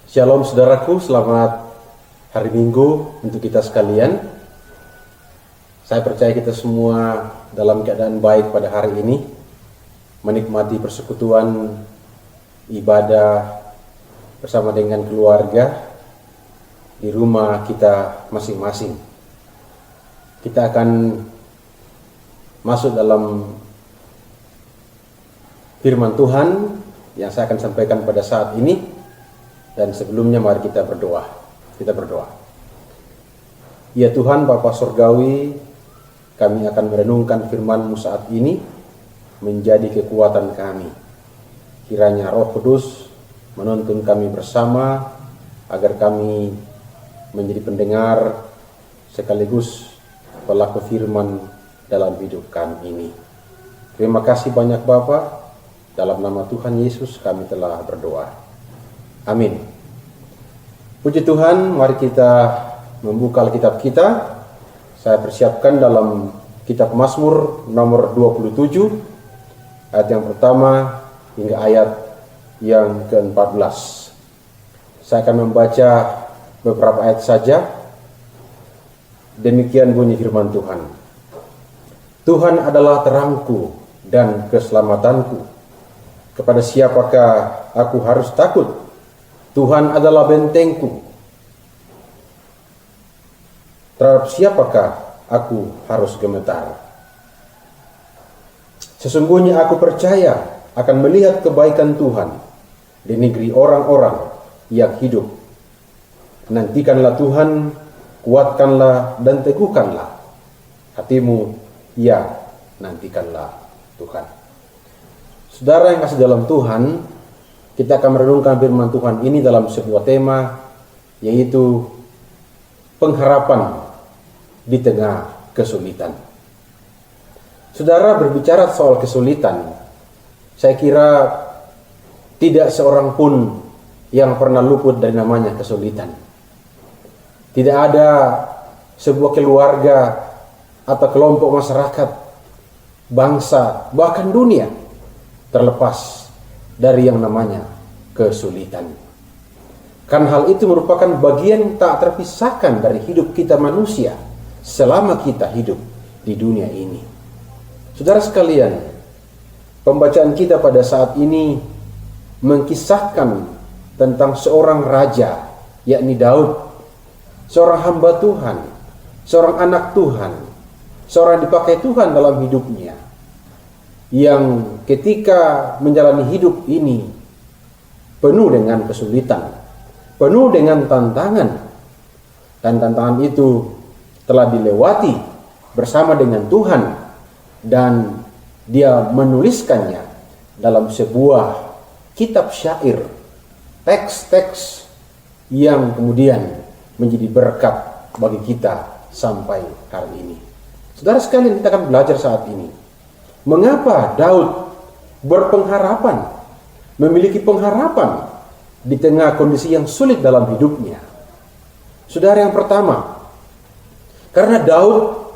Shalom saudaraku, selamat hari Minggu untuk kita sekalian. Saya percaya kita semua dalam keadaan baik pada hari ini, menikmati persekutuan ibadah bersama dengan keluarga di rumah kita masing-masing. Kita akan masuk dalam firman Tuhan yang saya akan sampaikan pada saat ini. Dan sebelumnya mari kita berdoa. Kita berdoa. Ya Tuhan Bapa Surgawi, kami akan merenungkan firman-Mu saat ini menjadi kekuatan kami. Kiranya Roh Kudus menuntun kami bersama agar kami menjadi pendengar sekaligus pelaku firman dalam hidup kami ini. Terima kasih banyak Bapa. Dalam nama Tuhan Yesus kami telah berdoa. Amin. Puji Tuhan, mari kita membuka Alkitab kita. Saya persiapkan dalam kitab Mazmur nomor 27, ayat yang pertama hingga ayat yang ke-14. Saya akan membaca beberapa ayat saja. Demikian bunyi firman Tuhan. Tuhan adalah terangku dan keselamatanku. Kepada siapakah aku harus takut? Tuhan adalah bentengku. Terhadap siapakah aku harus gemetar? Sesungguhnya aku percaya akan melihat kebaikan Tuhan di negeri orang-orang yang hidup. Nantikanlah Tuhan, kuatkanlah dan teguhkanlah hatimu, ya nantikanlah Tuhan. Saudara yang kasih dalam Tuhan, kita akan merenungkan firman Tuhan ini dalam sebuah tema, yaitu pengharapan di tengah kesulitan. Saudara, berbicara soal kesulitan, saya kira tidak seorang pun yang pernah luput dari namanya kesulitan. Tidak ada sebuah keluarga atau kelompok masyarakat, bangsa, bahkan dunia terlepas dari yang namanya kesulitan. Kan hal itu merupakan bagian tak terpisahkan dari hidup kita manusia selama kita hidup di dunia ini. Saudara sekalian, pembacaan kita pada saat ini mengkisahkan tentang seorang raja, yakni Daud, seorang hamba Tuhan, seorang anak Tuhan, seorang yang dipakai Tuhan dalam hidupnya, yang ketika menjalani hidup ini penuh dengan kesulitan, penuh dengan tantangan, dan tantangan itu telah dilewati bersama dengan Tuhan, dan dia menuliskannya dalam sebuah kitab syair, teks-teks yang kemudian menjadi berkat bagi kita sampai hari ini. Saudara sekalian, kita akan belajar saat ini mengapa Daud berpengharapan, memiliki pengharapan di tengah kondisi yang sulit dalam hidupnya. Saudara, yang pertama, karena Daud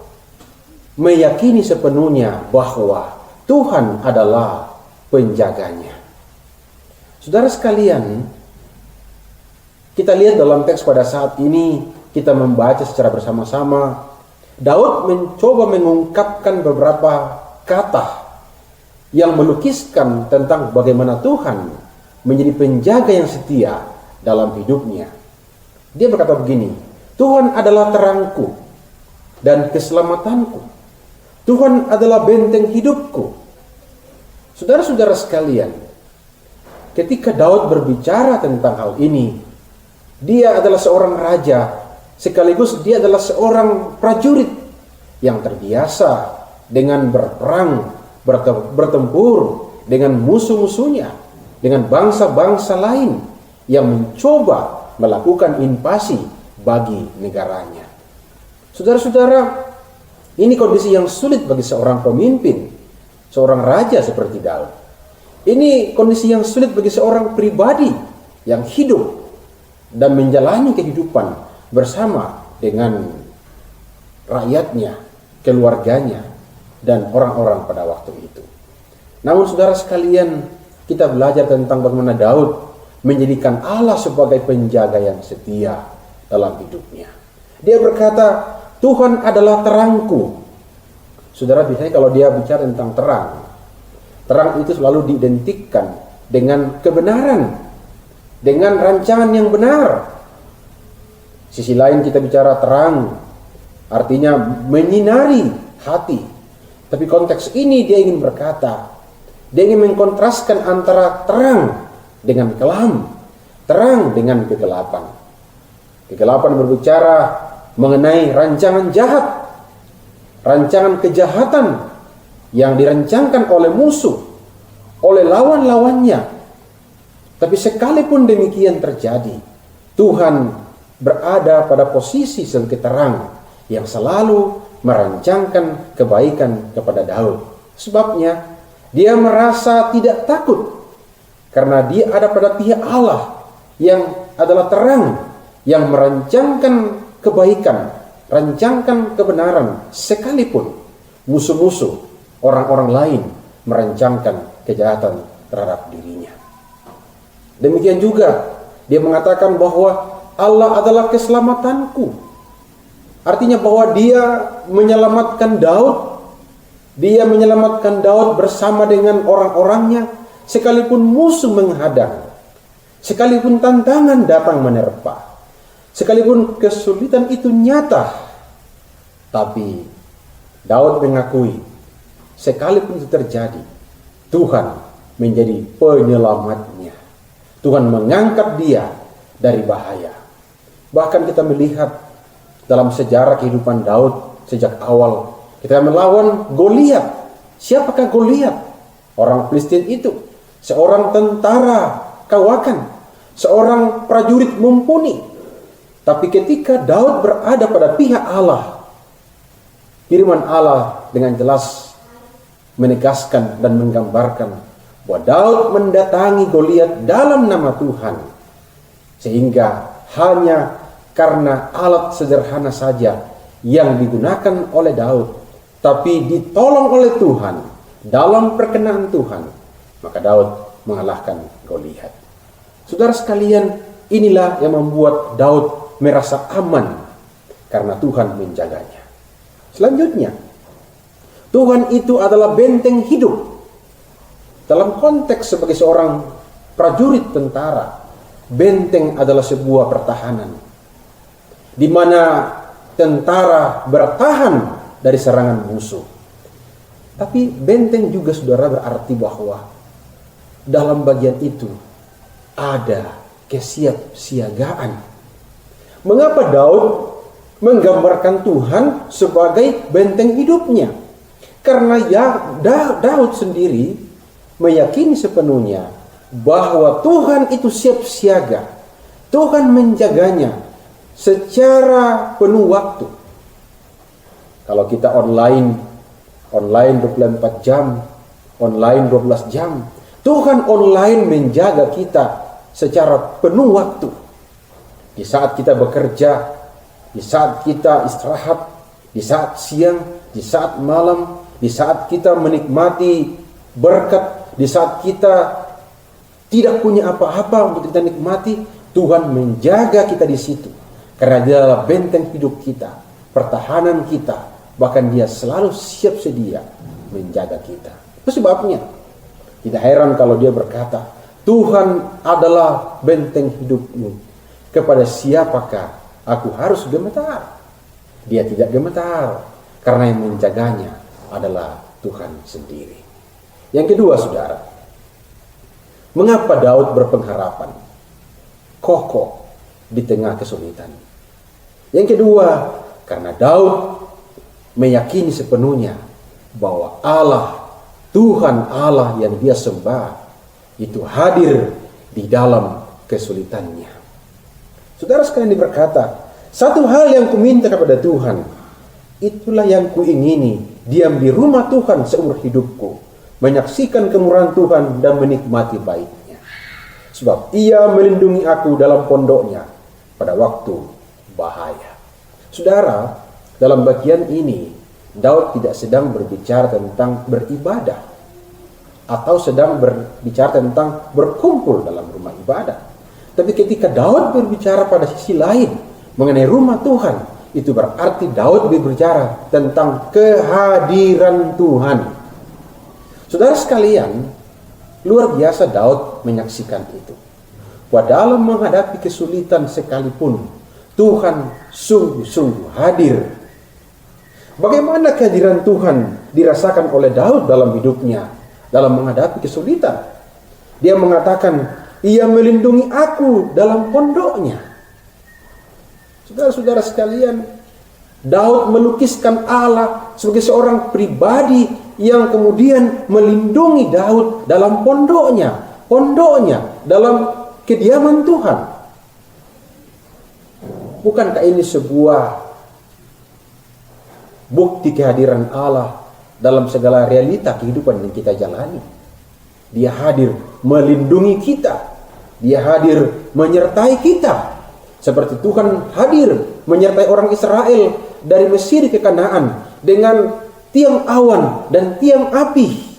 meyakini sepenuhnya bahwa Tuhan adalah penjaganya. Saudara sekalian, kita lihat dalam teks pada saat ini, kita membaca secara bersama-sama. Daud mencoba mengungkapkan beberapa kata yang melukiskan tentang bagaimana Tuhan menjadi penjaga yang setia dalam hidupnya. Dia berkata begini, Tuhan adalah terangku dan keselamatanku. Tuhan adalah benteng hidupku. Saudara-saudara sekalian, ketika Daud berbicara tentang hal ini, dia adalah seorang raja, sekaligus dia adalah seorang prajurit yang terbiasa dengan berperang, bertempur dengan musuh-musuhnya, dengan bangsa-bangsa lain yang mencoba melakukan invasi bagi negaranya. Saudara-saudara, ini kondisi yang sulit bagi seorang pemimpin, seorang raja seperti Daud. Ini kondisi yang sulit bagi seorang pribadi yang hidup dan menjalani kehidupan bersama dengan rakyatnya, keluarganya, dan orang-orang pada waktu itu. Namun saudara sekalian, kita belajar tentang bagaimana Daud menjadikan Allah sebagai penjaga yang setia dalam hidupnya. Dia berkata, Tuhan adalah terangku. Saudara, biasanya kalau dia bicara tentang terang, terang itu selalu diidentikan dengan kebenaran, dengan rancangan yang benar. Sisi lain kita bicara terang, artinya menyinari hati. Tapi konteks ini dia ingin berkata, dia ingin mengkontraskan antara terang dengan kelam, terang dengan kegelapan. Kegelapan berbicara mengenai rancangan jahat, rancangan kejahatan yang dirancangkan oleh musuh, oleh lawan-lawannya. Tapi sekalipun demikian terjadi, Tuhan berada pada posisi sebagai terang yang selalu merancangkan kebaikan kepada Daud. Sebabnya dia merasa tidak takut karena dia ada pada pihak Allah yang adalah terang, yang merancangkan kebaikan, rancangkan kebenaran, sekalipun musuh-musuh orang-orang lain merancangkan kejahatan terhadap dirinya. Demikian juga dia mengatakan bahwa Allah adalah keselamatanku. Artinya bahwa dia menyelamatkan Daud, dia menyelamatkan Daud bersama dengan orang-orangnya, sekalipun musuh menghadang, sekalipun tantangan datang menerpa, sekalipun kesulitan itu nyata. Tapi Daud mengakui, sekalipun itu terjadi, Tuhan menjadi penyelamatnya. Tuhan mengangkat dia dari bahaya. Bahkan kita melihat dalam sejarah kehidupan Daud sejak awal, kita melawan Goliat. Siapakah Goliat? Orang Filistin itu, seorang tentara kawakan, seorang prajurit mumpuni. Tapi ketika Daud berada pada pihak Allah, firman Allah dengan jelas menegaskan dan menggambarkan bahwa Daud mendatangi Goliat dalam nama Tuhan, sehingga hanya karena alat sederhana saja yang digunakan oleh Daud, tapi ditolong oleh Tuhan, dalam perkenan Tuhan, maka Daud mengalahkan Goliat. Saudara sekalian, inilah yang membuat Daud merasa aman karena Tuhan menjaganya. Selanjutnya, Tuhan itu adalah benteng hidup. Dalam konteks sebagai seorang prajurit tentara, benteng adalah sebuah pertahanan di mana tentara bertahan dari serangan musuh. Tapi benteng juga, saudara, berarti bahwa dalam bagian itu ada kesiapsiagaan. Mengapa Daud menggambarkan Tuhan sebagai benteng hidupnya? Karena Daud sendiri meyakini sepenuhnya bahwa Tuhan itu siap siaga. Tuhan menjaganya secara penuh waktu. Kalau kita online 24 jam, online 12 jam, Tuhan online menjaga kita secara penuh waktu. Di saat kita bekerja, di saat kita istirahat, di saat siang, di saat malam, di saat kita menikmati berkat, di saat kita tidak punya apa-apa untuk kita nikmati, Tuhan menjaga kita di situ. Karena dia adalah benteng hidup kita, pertahanan kita, bahkan dia selalu siap sedia menjaga kita. Itu sebabnya tidak heran kalau dia berkata, Tuhan adalah benteng hidupmu. Kepada siapakah aku harus gemetar? Dia tidak gemetar, karena yang menjaganya adalah Tuhan sendiri. Yang kedua, saudara, mengapa Daud berpengharapan kokoh di tengah kesulitan? Yang kedua, karena Daud meyakini sepenuhnya bahwa Allah, Tuhan Allah yang dia sembah, itu hadir di dalam kesulitannya. Saudara sekalian berkata, satu hal yang kuminta kepada Tuhan, itulah yang kuingini, diam di rumah Tuhan seumur hidupku, menyaksikan kemurahan Tuhan dan menikmati baiknya. Sebab ia melindungi aku dalam pondoknya pada waktu bahaya. Saudara, dalam bagian ini Daud tidak sedang berbicara tentang beribadah atau sedang berbicara tentang berkumpul dalam rumah ibadah. Tapi ketika Daud berbicara pada sisi lain mengenai rumah Tuhan, itu berarti Daud berbicara tentang kehadiran Tuhan. Saudara sekalian, luar biasa Daud menyaksikan itu. Bahwa dalam menghadapi kesulitan sekalipun, Tuhan sungguh-sungguh hadir. Bagaimana kehadiran Tuhan dirasakan oleh Daud dalam hidupnya, dalam menghadapi kesulitan? Dia mengatakan, ia melindungi aku dalam pondoknya. Saudara-saudara sekalian, Daud melukiskan Allah sebagai seorang pribadi yang kemudian melindungi Daud dalam pondoknya, dalam kediaman Tuhan. Bukankah ini sebuah bukti kehadiran Allah dalam segala realita kehidupan yang kita jalani? Dia hadir melindungi kita. Dia hadir menyertai kita. Seperti Tuhan hadir menyertai orang Israel dari Mesir ke Kanaan dengan tiang awan dan tiang api.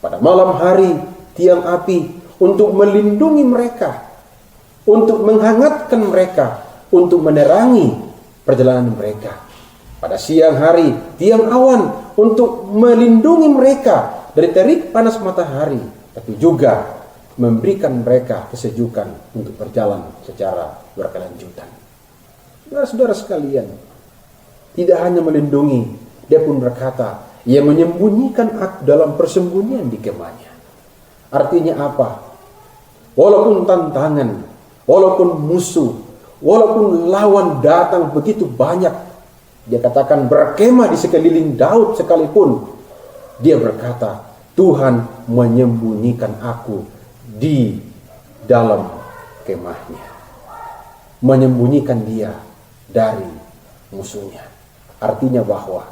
Pada malam hari, tiang api untuk melindungi mereka, untuk menghangatkan mereka, untuk menerangi perjalanan mereka. Pada siang hari, tiang awan untuk melindungi mereka dari terik panas matahari, tapi juga memberikan mereka kesejukan untuk berjalan secara berkelanjutan. Saudara-saudara sekalian, tidak hanya melindungi, dia pun berkata, ia menyembunyikan aku dalam persembunyian di kemahnya. Artinya apa? Walaupun tantangan, walaupun musuh, walaupun lawan datang begitu banyak, dia katakan berkemah di sekeliling Daud sekalipun, dia berkata, Tuhan menyembunyikan aku di dalam kemahnya, menyembunyikan dia dari musuhnya. Artinya bahwa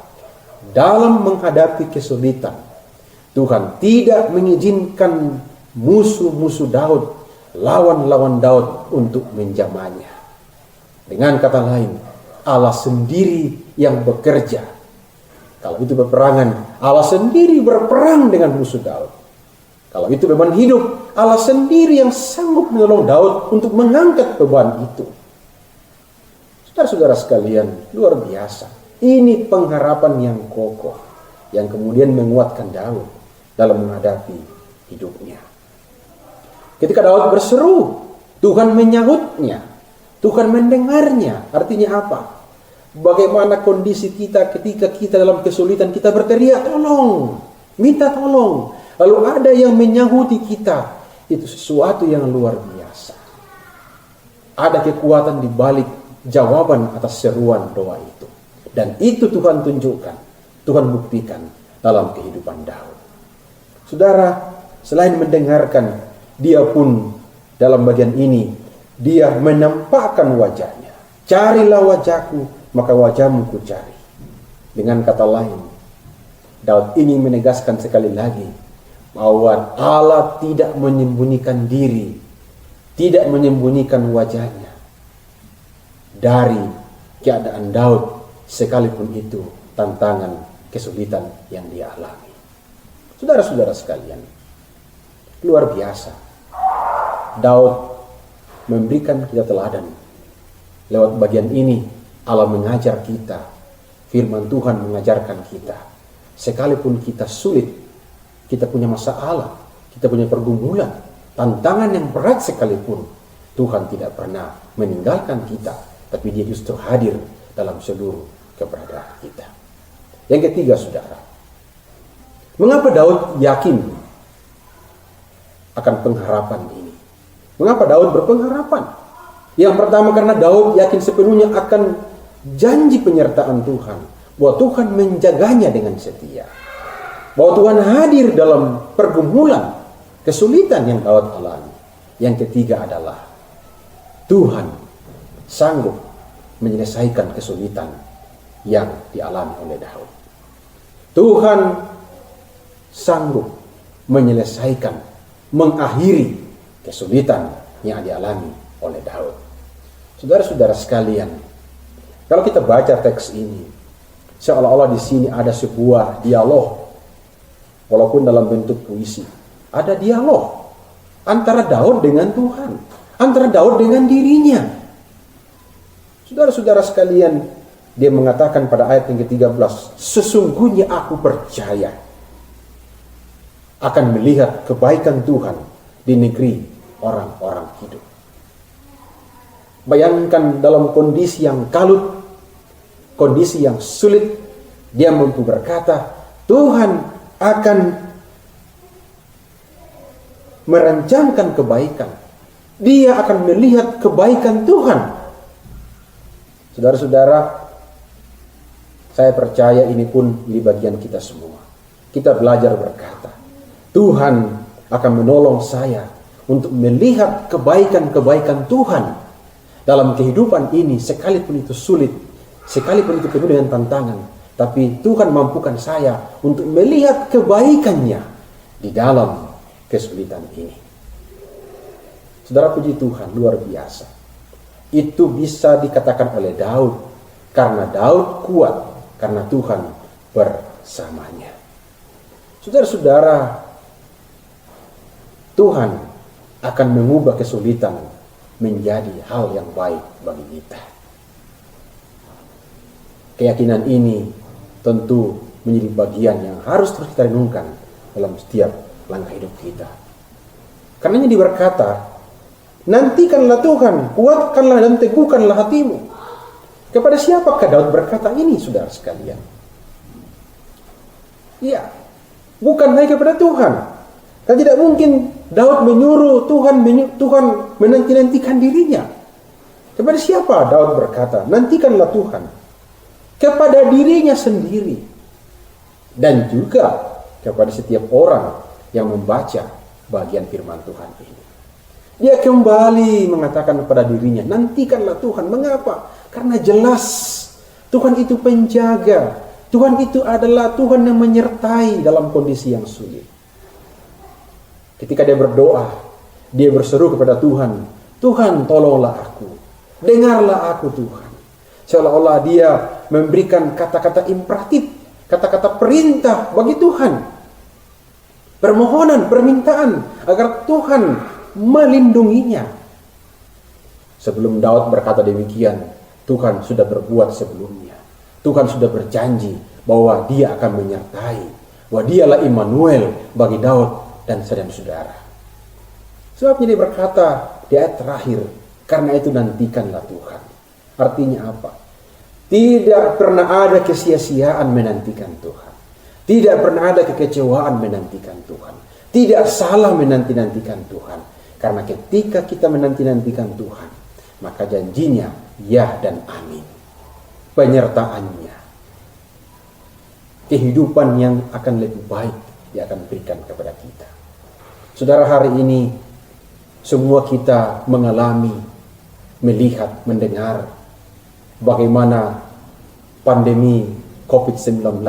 dalam menghadapi kesulitan, Tuhan tidak mengizinkan musuh-musuh Daud, lawan-lawan Daud untuk menjamahnya. Dengan kata lain, Allah sendiri yang bekerja. Kalau itu peperangan, Allah sendiri berperang dengan musuh Daud. Kalau itu beban hidup, Allah sendiri yang sanggup menolong Daud untuk mengangkat beban itu. Saudara-saudara sekalian, luar biasa. Ini pengharapan yang kokoh, yang kemudian menguatkan Daud dalam menghadapi hidupnya. Ketika Daud berseru, Tuhan menyahutnya, Tuhan mendengarnya. Artinya apa? Bagaimana kondisi kita ketika kita dalam kesulitan, kita berteriak tolong, minta tolong. Lalu ada yang menyahuti kita. Itu sesuatu yang luar biasa. Ada kekuatan di balik jawaban atas seruan doa itu. Dan itu Tuhan tunjukkan, Tuhan buktikan dalam kehidupan Daud. Saudara, selain mendengarkan, dia pun dalam bagian ini, dia menampakkan wajahnya. Carilah wajahku, maka wajahmu ku cari. Dengan kata lain, Daud ingin menegaskan sekali lagi bahwa Allah tidak menyembunyikan diri, tidak menyembunyikan wajahnya dari keadaan Daud, sekalipun itu tantangan, kesulitan yang dia alami. Saudara-saudara sekalian, luar biasa. Daud memberikan kita teladan. Lewat bagian ini, Allah mengajar kita, firman Tuhan mengajarkan kita. Sekalipun kita sulit, kita punya masalah, kita punya pergumulan, tantangan yang berat sekalipun, Tuhan tidak pernah meninggalkan kita, tapi dia justru hadir dalam seluruh keberadaan kita. Yang ketiga, saudara, mengapa Daud yakin akan pengharapan ini? Mengapa Daud berpengharapan? Yang pertama, karena Daud yakin sepenuhnya akan janji penyertaan Tuhan, bahwa Tuhan menjaganya dengan setia, bahwa Tuhan hadir dalam pergumulan, kesulitan yang Daud alami. Yang ketiga adalah Tuhan sanggup menyelesaikan kesulitan yang dialami oleh Daud. Tuhan sanggup menyelesaikan, mengakhiri kesulitan yang dialami oleh Daud. Saudara-saudara sekalian, kalau kita baca teks ini, seolah-olah di sini ada sebuah dialog, walaupun dalam bentuk puisi. Ada dialog antara Daud dengan Tuhan, antara Daud dengan dirinya. Saudara-saudara sekalian, dia mengatakan pada ayat yang ke-13, sesungguhnya aku percaya akan melihat kebaikan Tuhan di negeri orang-orang hidup. Bayangkan dalam kondisi yang kalut, kondisi yang sulit, dia mampu berkata, Tuhan akan merancangkan kebaikan. Dia akan melihat kebaikan Tuhan. Saudara-saudara, saya percaya ini pun di bagian kita semua. Kita belajar berkata, Tuhan akan menolong saya untuk melihat kebaikan-kebaikan Tuhan dalam kehidupan ini, sekalipun itu sulit, sekalipun itu penuh dengan tantangan, tapi Tuhan mampukan saya untuk melihat kebaikannya di dalam kesulitan ini. Saudara, puji Tuhan, luar biasa. Itu bisa dikatakan oleh Daud, karena Daud kuat, karena Tuhan bersamanya. Saudara-saudara, Tuhan akan mengubah kesulitan menjadi hal yang baik bagi kita. Keyakinan ini tentu menjadi bagian yang harus terus kita renungkan dalam setiap langkah hidup kita. Karenanya diberkata, nantikanlah Tuhan, kuatkanlah dan teguhkanlah hatimu. Kepada siapakah Daud berkata ini, saudara sekalian? Ya, bukan hanya kepada Tuhan. Kan tidak mungkin Daud menyuruh Tuhan menanti-nantikan dirinya. Kepada siapa Daud berkata, nantikanlah Tuhan? Kepada dirinya sendiri. Dan juga kepada setiap orang yang membaca bagian firman Tuhan ini. Dia kembali mengatakan kepada dirinya, nantikanlah Tuhan. Mengapa? Karena jelas Tuhan itu penjaga. Tuhan itu adalah Tuhan yang menyertai dalam kondisi yang sulit. Ketika dia berdoa, dia berseru kepada Tuhan, Tuhan tolonglah aku, dengarlah aku Tuhan. Seolah-olah dia memberikan kata-kata imperatif, kata-kata perintah bagi Tuhan. Permohonan, permintaan agar Tuhan melindunginya. Sebelum Daud berkata demikian, Tuhan sudah berbuat sebelumnya. Tuhan sudah berjanji bahwa dia akan menyertai, bahwa dialah Immanuel bagi Daud dan saudara-saudara. Sebabnya dia berkata di ayat terakhir, karena itu nantikanlah Tuhan. Artinya apa? Tidak pernah ada kesia-siaan menantikan Tuhan. Tidak pernah ada kekecewaan menantikan Tuhan. Tidak salah menanti-nantikan Tuhan. Karena ketika kita menanti-nantikan Tuhan, maka janjinya ya dan amin. Penyertaannya, kehidupan yang akan lebih baik dia akan berikan kepada kita. Saudara, hari ini semua kita mengalami, melihat, mendengar bagaimana pandemi COVID-19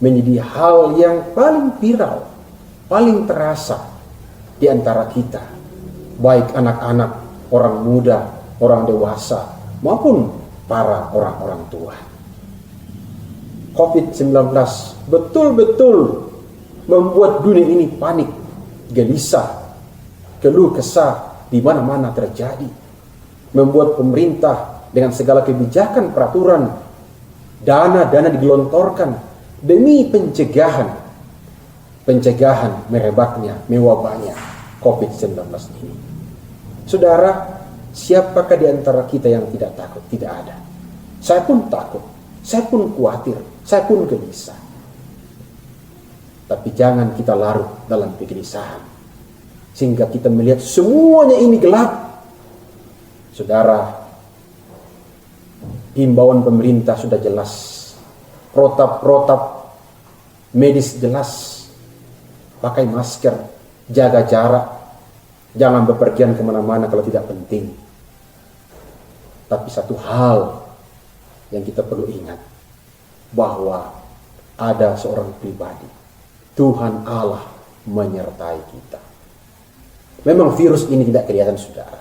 menjadi hal yang paling viral, paling terasa di antara kita, baik anak-anak, orang muda, orang dewasa, maupun para orang-orang tua. COVID-19 betul-betul membuat dunia ini panik, gelisah, keluh kesah di mana-mana terjadi. Membuat pemerintah dengan segala kebijakan peraturan, dana-dana digelontorkan demi pencegahan merebaknya, mewabahnya COVID-19 ini. Saudara, siapakah di antara kita yang tidak takut? Tidak ada. Saya pun takut, saya pun khawatir, saya pun gelisah. Tapi jangan kita larut dalam kegelisahan sehingga kita melihat semuanya ini gelap. Saudara, himbauan pemerintah sudah jelas, protap-protap medis jelas, pakai masker, jaga jarak, jangan bepergian kemana-mana kalau tidak penting. Tapi satu hal yang kita perlu ingat, bahwa ada seorang pribadi, Tuhan Allah menyertai kita. Memang virus ini tidak kelihatan, saudara,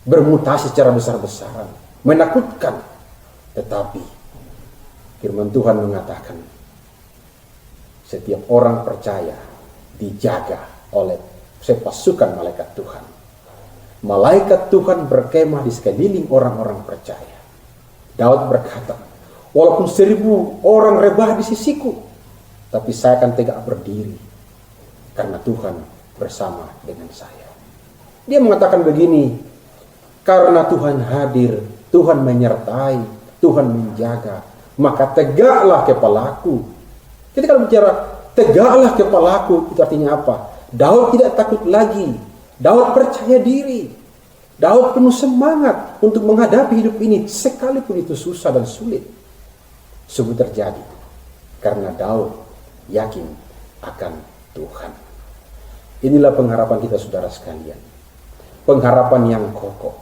bermutasi secara besar-besaran, menakutkan. Tetapi firman Tuhan mengatakan, setiap orang percaya dijaga oleh pasukan malaikat Tuhan. malaikat Tuhan berkemah di sekeliling orang-orang percaya. Daud berkata, walaupun 1000 orang rebah di sisiku, tapi saya akan tegak berdiri karena Tuhan bersama dengan saya. Dia mengatakan begini, karena Tuhan hadir, Tuhan menyertai, Tuhan menjaga, maka tegaklah kepalaku. Jadi kalau bicara tegaklah kepalaku, itu artinya apa? Daud tidak takut lagi. Daud percaya diri. Daud penuh semangat untuk menghadapi hidup ini sekalipun itu susah dan sulit. Sungguh terjadi karena Daud yakin akan Tuhan. Inilah pengharapan kita saudara sekalian. Pengharapan yang kokoh.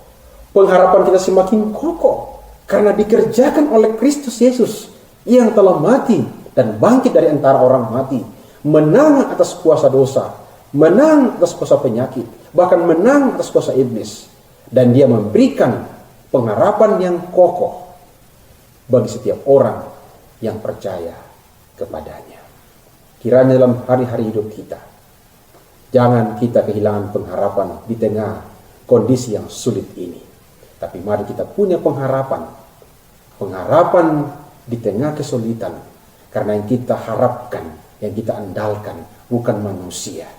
Pengharapan kita semakin kokoh karena dikerjakan oleh Kristus Yesus yang telah mati dan bangkit dari antara orang mati, menang atas kuasa dosa, menang atas kuasa penyakit, bahkan menang atas kuasa iblis. Dan dia memberikan pengharapan yang kokoh bagi setiap orang yang percaya kepadanya. Kiranya dalam hari-hari hidup kita, jangan kita kehilangan pengharapan di tengah kondisi yang sulit ini. Tapi mari kita punya pengharapan di tengah kesulitan. Karena yang kita harapkan, yang kita andalkan bukan manusia,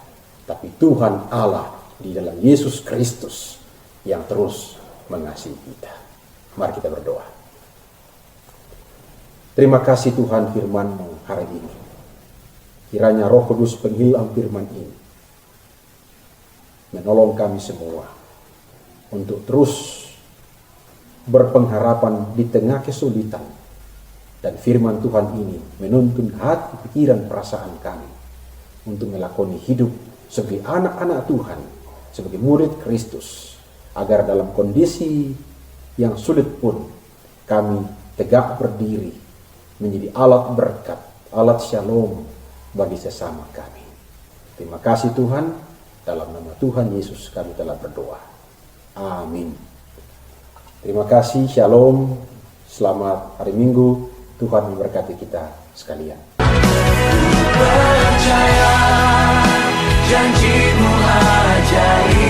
tapi Tuhan Allah di dalam Yesus Kristus yang terus mengasihi kita. Mari kita berdoa. Terima kasih Tuhan firman-Mu hari ini. Kiranya Roh Kudus penghilang firman ini menolong kami semua untuk terus berpengharapan di tengah kesulitan. Dan firman Tuhan ini menuntun hati, pikiran, perasaan kami untuk melakoni hidup sebagai anak-anak Tuhan, sebagai murid Kristus, agar dalam kondisi yang sulit pun kami tegak berdiri menjadi alat berkat, alat shalom bagi sesama kami. Terima kasih Tuhan, dalam nama Tuhan Yesus kami telah berdoa. Amin. Terima kasih, shalom, selamat hari Minggu. Tuhan memberkati kita sekalian. Percaya janji-Mu ajaib.